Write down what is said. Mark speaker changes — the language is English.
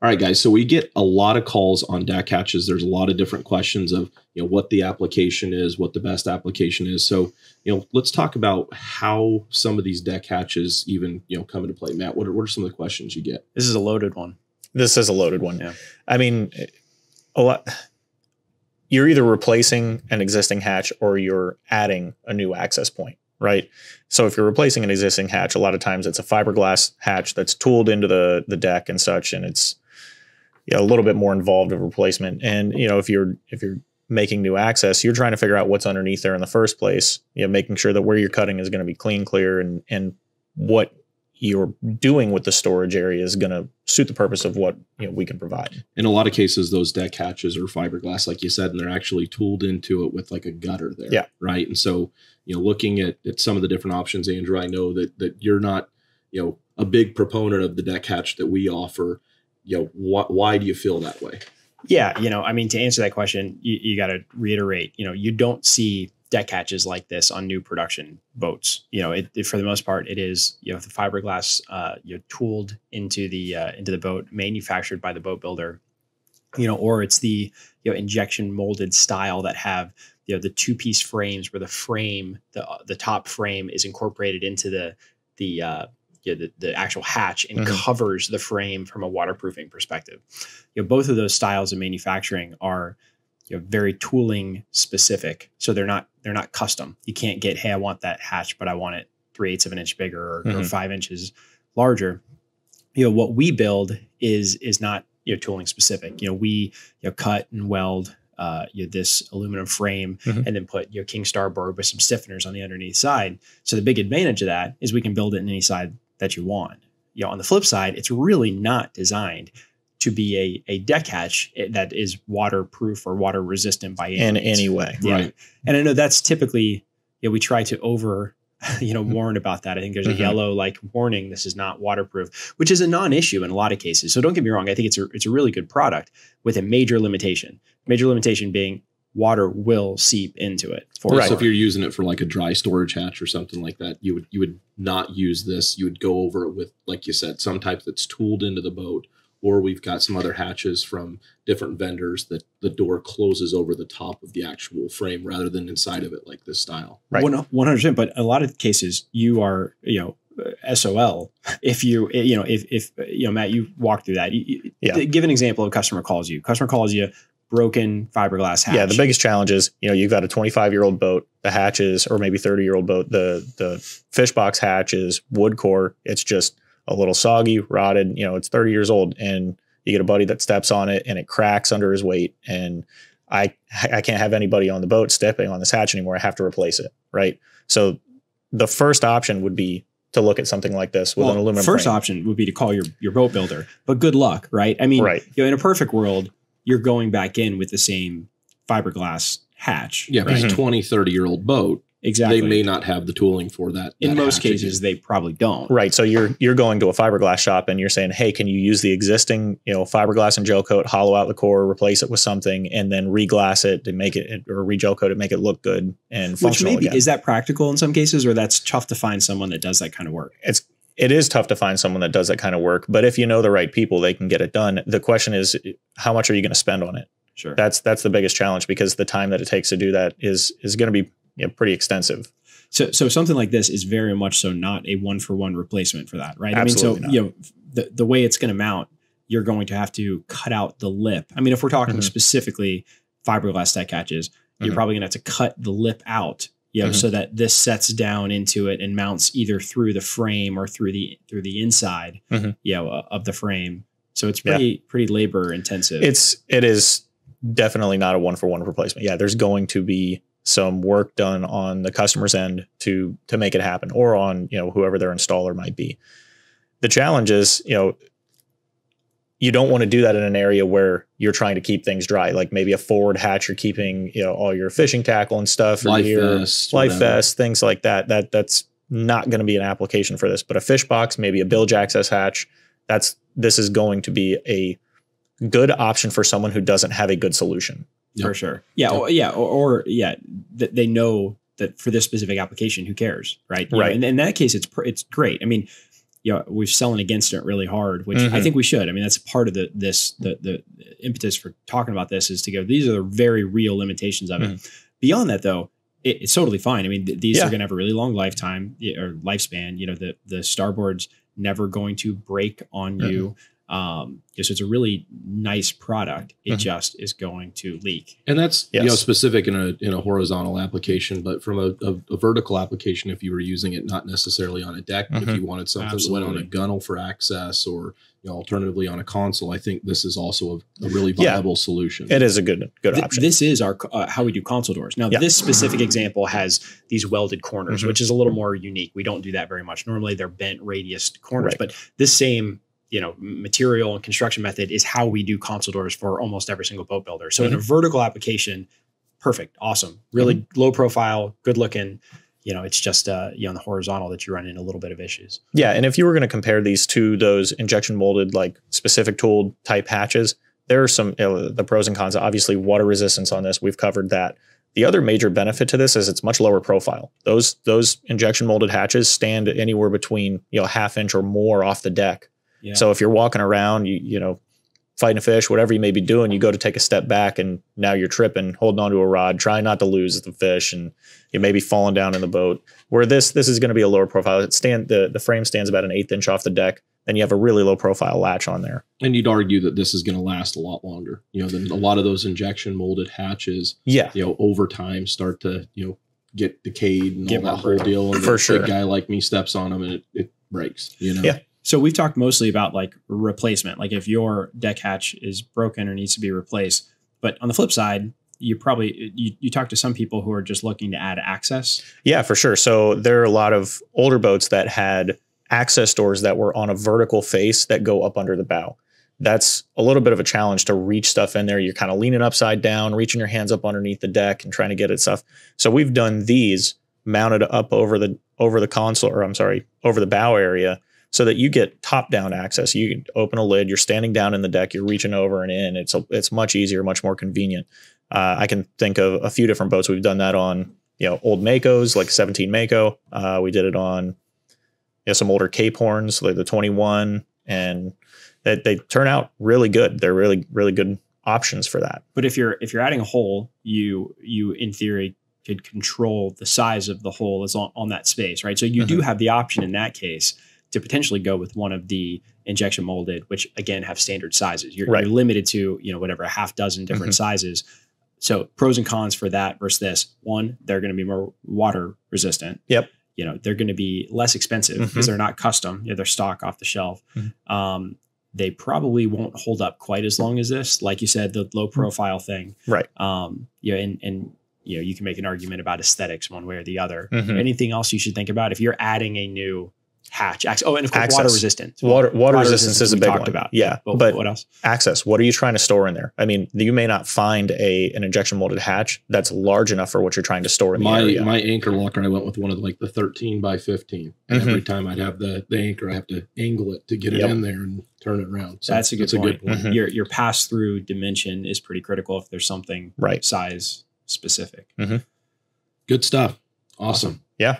Speaker 1: All right, guys. So we get a lot of calls on deck hatches. There's a lot of different questions of, what the application is, what the best application is. So, let's talk about how some of these deck hatches even, come into play. Matt, what are some of the questions you get?
Speaker 2: This is a loaded one.
Speaker 3: This is a loaded one.
Speaker 2: Yeah.
Speaker 3: I mean, a lot. You're either replacing an existing hatch or you're adding a new access point, right? So if you're replacing an existing hatch, a lot of times it's a fiberglass hatch that's tooled into the deck and such, and it's a little bit more involved of replacement. And if you're making new access, you're trying to figure out what's underneath there in the first place. Making sure that where you're cutting is going to be clean, clear, and what you're doing with the storage area is going to suit the purpose of what we can provide.
Speaker 1: In a lot of cases, those deck hatches are fiberglass, like you said, and they're actually tooled into it with like a gutter there.
Speaker 3: Yeah.
Speaker 1: Right. And so, looking at some of the different options, Andrew, I know that you're not, a big proponent of the deck hatch that we offer. Why do you feel that way?
Speaker 2: Yeah. I mean, to answer that question, you got to reiterate, you don't see deck hatches like this on new production boats. For the most part, it is, the fiberglass, tooled into the boat, manufactured by the boat builder, or it's the, injection molded style that have, the two-piece frames where the frame, the top frame is incorporated into the actual hatch and covers the frame from a waterproofing perspective. Both of those styles of manufacturing are very tooling specific. So they're not custom. You can't get, hey, I want that hatch, but I want it 3/8 of an inch bigger or 5 inches larger. What we build is not, tooling specific. We, cut and weld, this aluminum frame and then put, King Starboard with some stiffeners on the underneath side. So the big advantage of that is we can build it in any side that you want. On the flip side, it's really not designed to be a deck hatch that is waterproof or water resistant by
Speaker 3: any way.
Speaker 2: Yeah.
Speaker 1: Right.
Speaker 2: And I know that's typically, we try to warn about that. I think there's a yellow warning. This is not waterproof, which is a non-issue in a lot of cases. So don't get me wrong. I think it's a really good product with a major limitation being water will seep into it.
Speaker 1: So if you're using it for like a dry storage hatch or something like that, you would not use this. You would go over it with, like you said, some type that's tooled into the boat. Or we've got some other hatches from different vendors that the door closes over the top of the actual frame rather than inside of it, like this style.
Speaker 2: Right. 100%. But a lot of cases you are, SOL. If Matt, you walk through that. Give an example of Customer calls you, broken fiberglass hatch.
Speaker 3: Yeah. The biggest challenge is, you've got a 25-year-old boat, the hatches, or maybe 30-year-old boat. The fish box hatch is wood core. It's just a little soggy, rotted, it's 30 years old, and you get a buddy that steps on it and it cracks under his weight. And I can't have anybody on the boat stepping on this hatch anymore. I have to replace it. Right. So the first option would be to look at something like this with an aluminum
Speaker 2: First
Speaker 3: frame.
Speaker 2: option would be to call your boat builder, but good luck. Right. I mean, in a perfect world, you're going back in with the same fiberglass hatch.
Speaker 1: Yeah. Right? 20, 30-year-old boat.
Speaker 2: Exactly.
Speaker 1: They may not have the tooling for that.
Speaker 2: In most cases, they probably don't.
Speaker 3: Right. So you're going to a fiberglass shop and you're saying, hey, can you use the existing, fiberglass and gel coat, hollow out the core, replace it with something, and then reglass it to make it, or re-gel coat it, make it look good and functional again.
Speaker 2: Is that practical in some cases, or that's tough to find someone that does that kind of work?
Speaker 3: It is tough to find someone that does that kind of work, but if you know the right people, they can get it done. The question is, how much are you going to spend on it?
Speaker 2: Sure.
Speaker 3: That's the biggest challenge, because the time that it takes to do that is going to be pretty extensive.
Speaker 2: So something like this is very much so not a 1-for-1 replacement for that, right?
Speaker 3: Absolutely
Speaker 2: I mean, so the way it's going to mount, you're going to have to cut out the lip. I mean, if we're talking specifically fiberglass deck hatches, you're probably going to have to cut the lip out, so that this sets down into it and mounts either through the frame or through the inside, of the frame. So it's pretty labor intensive.
Speaker 3: It is definitely not a 1-for-1 replacement. Yeah, there's going to be some work done on the customer's end to make it happen, or on, whoever their installer might be. The challenge is, you don't want to do that in an area where you're trying to keep things dry, like maybe a forward hatch, you're keeping, all your fishing tackle and stuff,
Speaker 1: life
Speaker 3: vest, things like that. That's not going to be an application for this, but a fish box, maybe a bilge access hatch. This is going to be a good option for someone who doesn't have a good solution.
Speaker 2: For sure. Yeah. Or they know that for this specific application, who cares? Right.
Speaker 3: Right.
Speaker 2: And in that case, it's great. I mean, we're selling against it really hard, which I think we should. I mean, that's part of the impetus for talking about this is to go, these are the very real limitations of it. Beyond that, though, it's totally fine. I mean, these are going to have a really long lifetime or lifespan. The starboard's never going to break on you. So it's a really nice product. It just is going to leak.
Speaker 1: And that's specific in a horizontal application, but from a vertical application, if you were using it not necessarily on a deck, but if you wanted something that went on a gunnel for access or alternatively on a console, I think this is also a really viable solution.
Speaker 3: It is a good option.
Speaker 2: This is our how we do console doors. Now, this specific example has these welded corners, which is a little more unique. We don't do that very much. Normally, they're bent radius corners, but this same material and construction method is how we do console doors for almost every single boat builder. So in a vertical application, perfect, awesome, really low profile, good looking. It's just on the horizontal that you run into a little bit of issues.
Speaker 3: Yeah, and if you were going to compare these to those injection molded, like specific tooled type hatches, there are some the pros and cons. Obviously, water resistance on this, we've covered that. The other major benefit to this is it's much lower profile. Those injection molded hatches stand anywhere between ½ inch or more off the deck. Yeah. So if you're walking around, fighting a fish, whatever you may be doing, you go to take a step back and now you're tripping, holding onto a rod, trying not to lose the fish, and you may be falling down in the boat. Where this is going to be a lower profile. The frame stands about an 1/8 inch off the deck. Then you have a really low profile latch on there.
Speaker 1: And you'd argue that this is going to last a lot longer, than a lot of those injection molded hatches.
Speaker 3: Yeah.
Speaker 1: Over time start to, get decayed and all that whole deal. And
Speaker 3: for sure.
Speaker 1: A guy like me steps on them and it breaks,
Speaker 3: Yeah.
Speaker 2: So we've talked mostly about like replacement, like if your deck hatch is broken or needs to be replaced. But on the flip side, you probably you talk to some people who are just looking to add access.
Speaker 3: Yeah, for sure. So there are a lot of older boats that had access doors that were on a vertical face that go up under the bow. That's a little bit of a challenge to reach stuff in there. You're kind of leaning upside down, reaching your hands up underneath the deck and trying to get at stuff. So we've done these mounted up over the console, or over the bow area, so that you get top-down access. You can open a lid, you're standing down in the deck, you're reaching over and in. It's much easier, much more convenient. I can think of a few different boats. We've done that on, old Makos, like 17 Mako. We did it on some older Cape Horns, like the 21, and they turn out really good. They're really, really good options for that.
Speaker 2: But if you're adding a hole, you in theory could control the size of the hole that's on that space, right? So you do have the option in that case to potentially go with one of the injection molded, which again have standard sizes. You're limited to, whatever, a half dozen different sizes. So pros and cons for that versus this. One, they're going to be more water resistant.
Speaker 3: Yep.
Speaker 2: They're going to be less expensive because they're not custom. They're stock off the shelf. They probably won't hold up quite as long as this. Like you said, the low profile thing.
Speaker 3: Right.
Speaker 2: And you can make an argument about aesthetics one way or the other. Anything else you should think about if you're adding a new hatch? Oh, and of course, water resistance.
Speaker 3: Water resistance is a big one.
Speaker 2: About.
Speaker 3: Yeah.
Speaker 2: But what else?
Speaker 3: Access. What are you trying to store in there? I mean, you may not find an injection molded hatch that's large enough for what you're trying to store in the area.
Speaker 1: My anchor locker, I went with one of the 13 by 15. And every time I'd have the anchor, I have to angle it to get it in there and turn it around. So
Speaker 2: that's a good point. Your pass through dimension is pretty critical if there's something size specific.
Speaker 1: Good stuff. Awesome.
Speaker 3: Yeah.